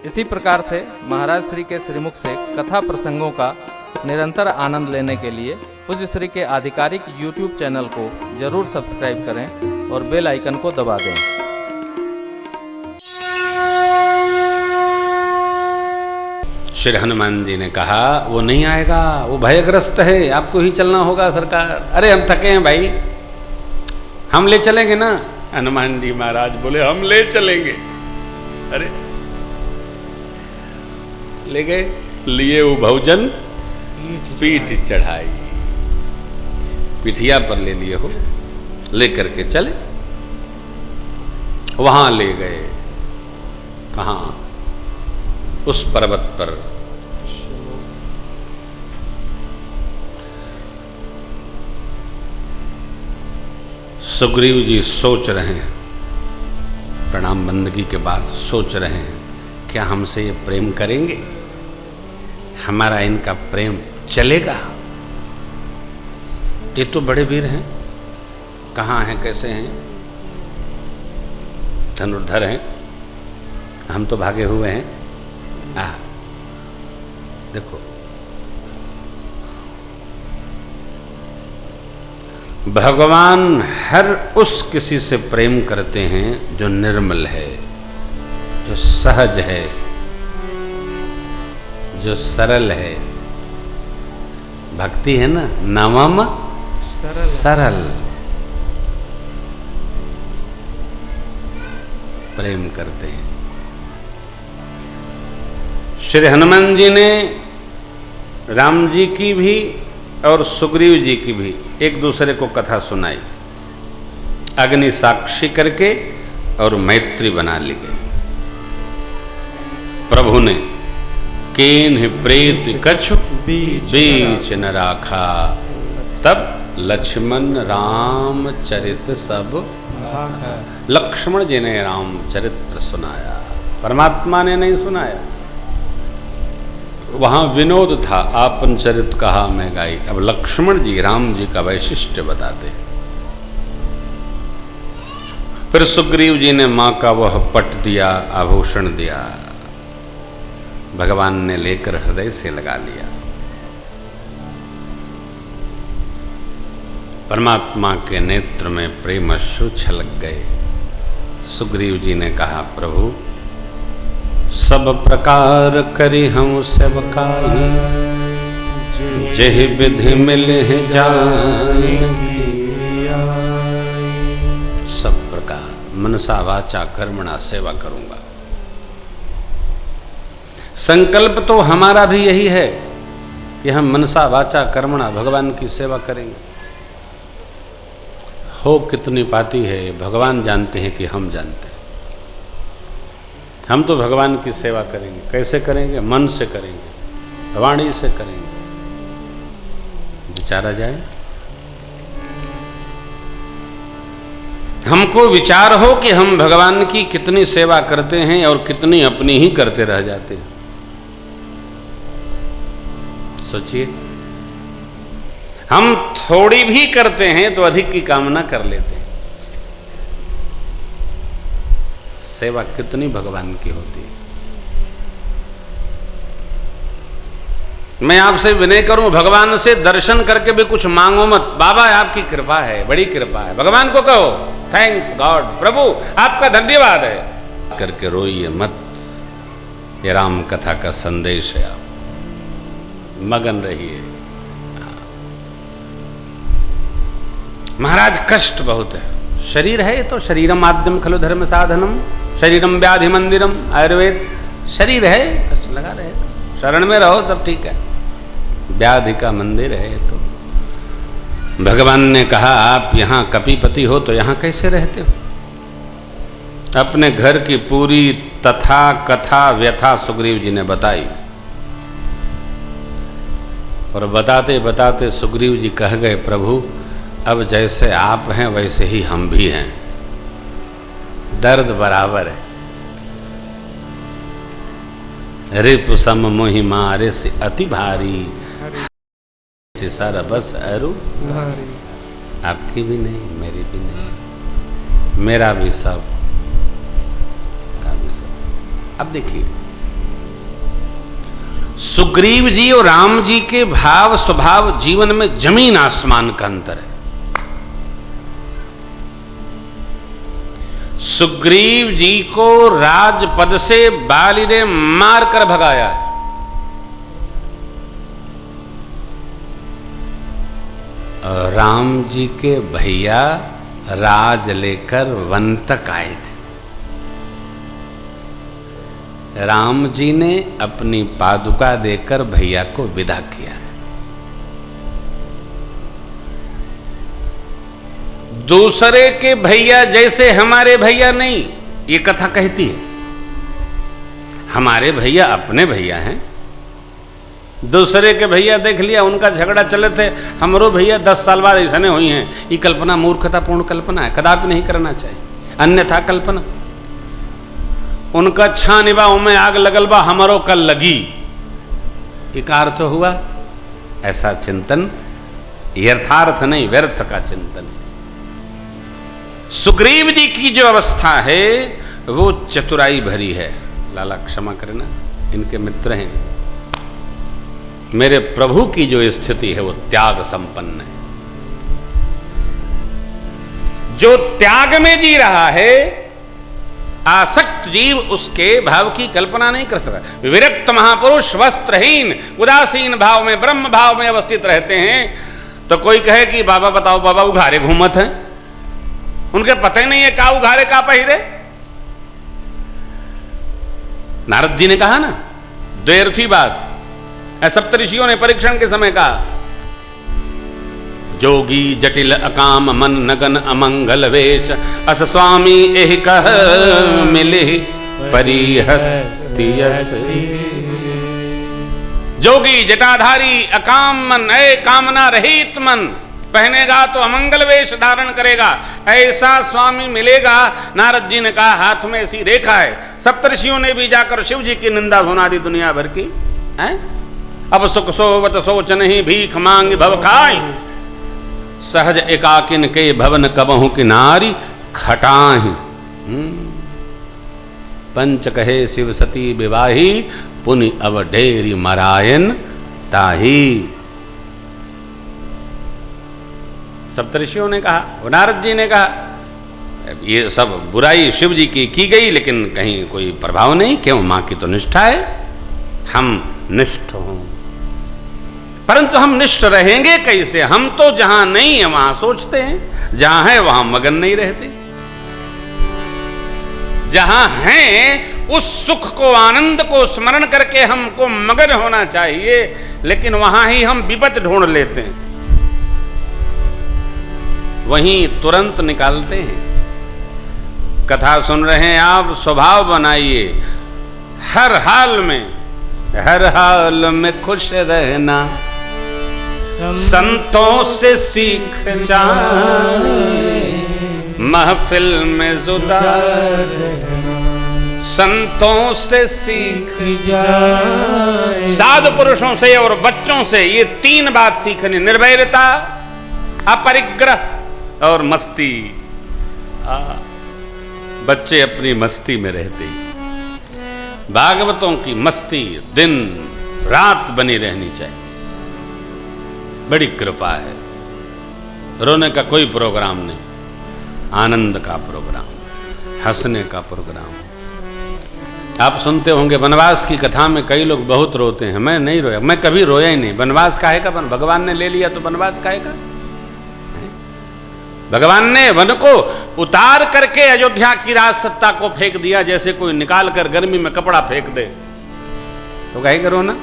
इसी प्रकार से महाराज श्री के श्रीमुख से कथा प्रसंगों का निरंतर आनंद लेने के लिए पूज्य श्री के आधिकारिक YouTube चैनल को जरूर सब्सक्राइब करें और बेल आइकन को दबा दें। श्री हनुमान जी ने कहा वो नहीं आएगा, वो भयग्रस्त है, आपको ही चलना होगा सरकार। अरे हम थके हैं भाई, हम ले चलेंगे ना। हनुमान जी महाराज बोले हम ले चलेंगे। अरे ले गए, लिए वो भोजन पीठ चढ़ाई, पिठिया पर ले लिए हो, लेकर के चले। वहां ले गए, कहां? उस पर्वत पर। सुग्रीव जी सोच रहे हैं, प्रणाम बंदगी के बाद सोच रहे हैं, क्या हमसे ये प्रेम करेंगे? हमारा इनका प्रेम चलेगा? ये तो बड़े वीर हैं, कहाँ हैं, कैसे हैं, धनुर्धर हैं, हम तो भागे हुए हैं। देखो भगवान हर उस किसी से प्रेम करते हैं जो निर्मल है, जो सहज है, जो सरल है। भक्ति है ना, नवम सरल प्रेम करते हैं। श्री हनुमान जी ने राम जी की भी और सुग्रीव जी की भी एक दूसरे को कथा सुनाई, अग्नि साक्षी करके, और मैत्री बना ली गई। प्रभु ने केन प्रेत कछु बीच न राखा, तब लक्ष्मण राम चरित सब। लक्ष्मण जी ने राम चरित्र सुनाया, परमात्मा ने नहीं सुनाया। वहाँ विनोद था, आपन चरित कहा मैं गाई। अब लक्ष्मण जी राम जी का वैशिष्ट्य बताते। फिर सुग्रीव जी ने माँ का वह पट दिया, आभूषण दिया, भगवान ने लेकर हृदय से लगा लिया। परमात्मा के नेत्र में प्रेम अश्रु छलक गए। सुग्रीव जी ने कहा, प्रभु सब प्रकार करी हम सेवकाई, जेहि विधि मिले जान। सब प्रकार मनसा वाचा कर्मणा सेवा करूंगा। संकल्प तो हमारा भी यही है कि हम मनसा वाचा कर्मणा भगवान की सेवा करेंगे। हो कितनी पाती है भगवान जानते हैं कि हम जानते हैं। हम तो भगवान की सेवा करेंगे। कैसे करेंगे? मन से करेंगे, वाणी से करेंगे। विचारा जाए, हमको विचार हो कि हम भगवान की कितनी सेवा करते हैं और कितनी अपनी ही करते रह जाते हैं। सोचिए, हम थोड़ी भी करते हैं तो अधिक की कामना कर लेते हैं। सेवा कितनी भगवान की होती है। मैं आपसे विनय करूं, भगवान से दर्शन करके भी कुछ मांगो मत। बाबा आपकी कृपा है, बड़ी कृपा है। भगवान को कहो थैंक्स गॉड, प्रभु आपका धन्यवाद है करके रोइए मत। ये राम कथा का संदेश है, आप मगन रहिए। महाराज कष्ट बहुत है। शरीर है तो शरीरम आद्यम खलु धर्म साधनम, शरीरम व्याधि मंदिरम। आयुर्वेद शरीर है, बस लगा रहे, शरण में रहो, सब ठीक है। व्याधि का मंदिर है। तो भगवान ने कहा, आप यहाँ कपीपति हो तो यहाँ कैसे रहते हो? अपने घर की पूरी तथा कथा व्यथा सुग्रीव जी ने बताई। और बताते बताते सुग्रीव जी कह गए, प्रभु अब जैसे आप हैं वैसे ही हम भी हैं, दर्द बराबर है। रिप सम मोहि मारे से अति भारी, से सारा बस अरु। आपकी भी नहीं, मेरी भी नहीं, मेरा भी सब, का भी सब। अब देखिए, सुग्रीव जी और राम जी के भाव स्वभाव जीवन में जमीन आसमान का अंतर है। सुग्रीव जी को राजपद से बाली ने मारकर भगाया। और राम जी के भैया राज लेकर वन तक आए थे। राम जी ने अपनी पादुका देकर भैया को विदा किया। दूसरे के भैया जैसे हमारे भैया नहीं, ये कथा कहती है। हमारे भैया अपने भैया हैं। दूसरे के भैया देख लिया, उनका झगड़ा चले थे, हमरो भैया 10 साल बाद ऐसा नहीं हुई हैं। ये कल्पना मूर्खतापूर्ण कल्पना है, कदापि नहीं करना चाहिए। अन्यथा कल्पना उनका छानिबा में आग लगल बा, हमारो कल लगी, एक अर्थ हुआ। ऐसा चिंतन यथार्थ नहीं, व्यर्थ का चिंतन है। सुग्रीव जी की जो अवस्था है वो चतुराई भरी है। लाला क्षमा करना, इनके मित्र हैं। मेरे प्रभु की जो स्थिति है वो त्याग संपन्न है। जो त्याग में जी रहा है, आसक्त जीव उसके भाव की कल्पना नहीं कर सकता। विरक्त महापुरुष वस्त्रहीन उदासीन भाव में, ब्रह्म भाव में अवस्थित रहते हैं। तो कोई कहे कि बाबा बताओ, बाबा उघारे घूमत हैं, उनके पता ही नहीं है का उघारे का पहिरे। नारद जी ने कहा ना, द्वैर्थी बात। सप्तऋषियों ने परीक्षण के समय कहा, जोगी जटिल अकाम मन नगन अमंगल वेश, अस स्वामी एहि कह मिले परिहस्ति यस। जोगी जटाधारी अकाम मन, कामना रहित मन, पहनेगा तो अमंगल वेश धारण करेगा, ऐसा स्वामी मिलेगा। नारद जी ने कहा हाथ में ऐसी रेखा है। सप्तऋषियों ने भी जाकर शिव जी की निंदा सुना दी दुनिया भर की है। अब सुख सोवत सोच नहीं, भीख मांग भव खाई, सहज एकाकिन के भवन कबहु की नारी खटाही। पंच कहे शिव सती विवाही, पुनि अब डेरी मरायन ताही। सप्तऋषियों ने कहा, नारद जी ने कहा, ये सब बुराई शिव जी की गई, लेकिन कहीं कोई प्रभाव नहीं। क्यों? मां की तो निष्ठा है, हम निष्ठ हों। परंतु हम निष्ठ रहेंगे कैसे? हम तो जहां नहीं है वहां सोचते हैं, जहां है वहां मगन नहीं रहते। जहां हैं उस सुख को, आनंद को स्मरण करके हमको मगन होना चाहिए, लेकिन वहां ही हम विपत ढूंढ लेते हैं, वहीं तुरंत निकालते हैं। कथा सुन रहे हैं आप, स्वभाव बनाइए हर हाल में खुश रहना, संतों से सीख जाए, महफिल में जुदा संतों से सीख जाए। साधु पुरुषों से और बच्चों से ये 3 बात सीखनी, निर्भयता, अपरिग्रह और मस्ती। बच्चे अपनी मस्ती में रहते ही, भागवतों की मस्ती दिन रात बनी रहनी चाहिए। बड़ी कृपा है, रोने का कोई प्रोग्राम नहीं, आनंद का प्रोग्राम, हंसने का प्रोग्राम। आप सुनते होंगे वनवास की कथा में कई लोग बहुत रोते हैं। मैं नहीं रोया, मैं कभी रोया ही नहीं। वनवास काहे का? भगवान ने ले लिया तो वनवास काहे का? भगवान ने वन को उतार करके अयोध्या की राज सत्ता को फेंक दिया, जैसे कोई निकाल कर गर्मी में कपड़ा फेंक दे, तो काहे करो ना।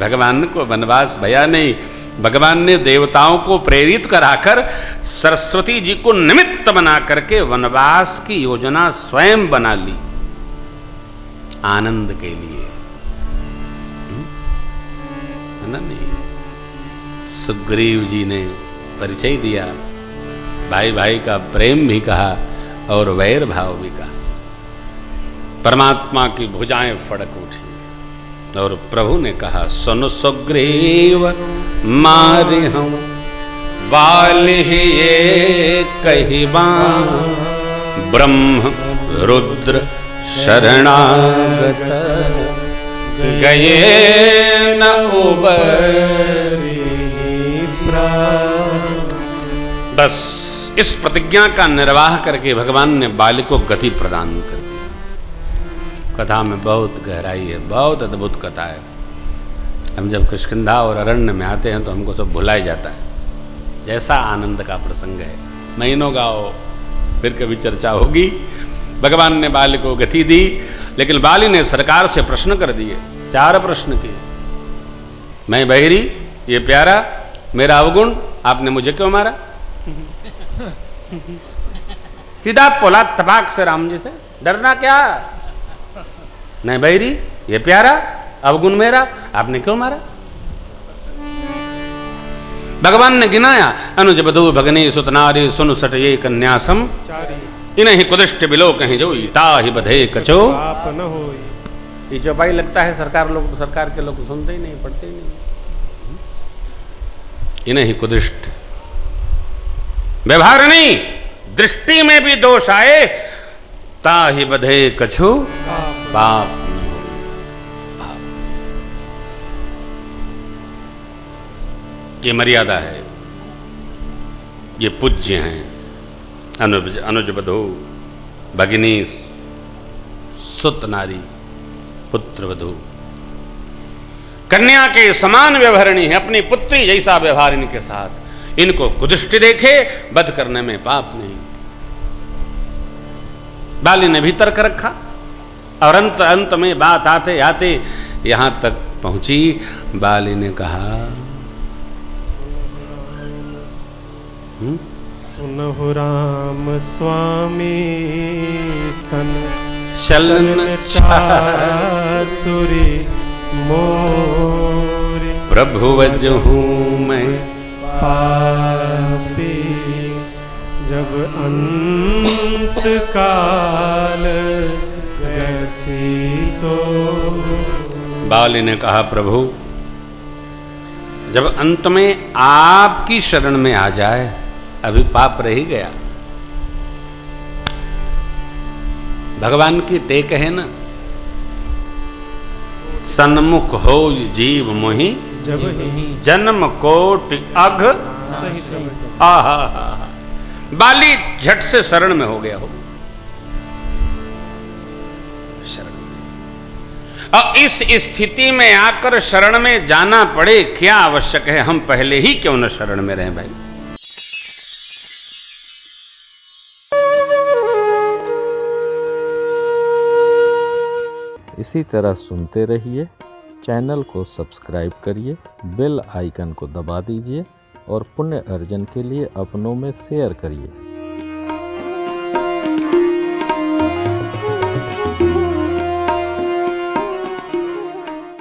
भगवान को वनवास भया नहीं। भगवान ने देवताओं को प्रेरित कराकर सरस्वती जी को निमित्त बना करके वनवास की योजना स्वयं बना ली, आनंद के लिए, है ना? नहीं, सुग्रीव जी ने परिचय दिया, भाई भाई का प्रेम भी कहा और वैर भाव भी कहा। परमात्मा की भुजाएं फड़क उठी और प्रभु ने कहा, सुन सुग्रीव मारे हम बाल ही ये कहिबा, ब्रह्म रुद्र शरणागत गए न उबरी। बस इस प्रतिज्ञा का निर्वाह करके भगवान ने बाली को गति प्रदान कर दी। कथा में बहुत गहराई है, बहुत अद्भुत कथा है। हम जब किष्किंधा और अरण्य में आते हैं तो हमको सब भुलाया जाता है। जैसा आनंद का प्रसंग है, महीनों गाओ फिर कभी चर्चा होगी। भगवान ने बाली को गति दी, लेकिन बाली ने सरकार से प्रश्न कर दिए, 4 प्रश्न किए। मैं बहिरी, ये प्यारा, मेरा अवगुण, आपने मुझे क्यों मारा? सीधा बोला तपाक से राम जी से, डरना क्या? मैं बहिरी, ये प्यारा, अवगुण मेरा, आपने क्यों मारा? भगवान ने गिनाया, अनुज बधू भगनी सुत नारी सुन सट ये कन्यासम इन्हीं कुदिष्ट बिलो कहीं जो ताहि बधे कचो आप न होई। ये चौपाई लगता है सरकार के लोग सुनते ही नहीं, पढ़ते ही नहीं। इन्हीं कुदिष्ट व्यवहार नहीं, दृष्टि में भी दोष आए, ताहि बधे कछु पाप। ये मर्यादा है, ये पूज्य हैं। अनुज बधू भगिनी सुत नारी पुत्र वधू, कन्या के समान व्यवहारिणी है, अपनी पुत्री जैसा व्यवहार इनके साथ। इनको कुदिष्ट देखे, वध करने में पाप नहीं। बाली ने भी तर्क रखा और अंत में बात आते आते यहां तक पहुंची। बाली ने कहा, सुनहु राम स्वामी सन चलन चातुरी मोरे। प्रभु वजहू मैं पापी जब अंत काल गति तो। बाली ने कहा, प्रभु जब अंत में आपकी शरण में आ जाए, अभी पाप रह ही गया। भगवान की टेक है ना, सन्मुख हो जीव मोहि जब ही जन्म कोटि अघ। सही समय आहा, बाली झट से शरण में हो गया हो, शरण में। और इस स्थिति में आकर शरण में जाना पड़े, क्या आवश्यक है? हम पहले ही क्यों न शरण में रहें भाई। इसी तरह सुनते रहिए, चैनल को सब्सक्राइब करिए, बेल आइकन को दबा दीजिए और पुण्य अर्जन के लिए अपनों में शेयर करिए।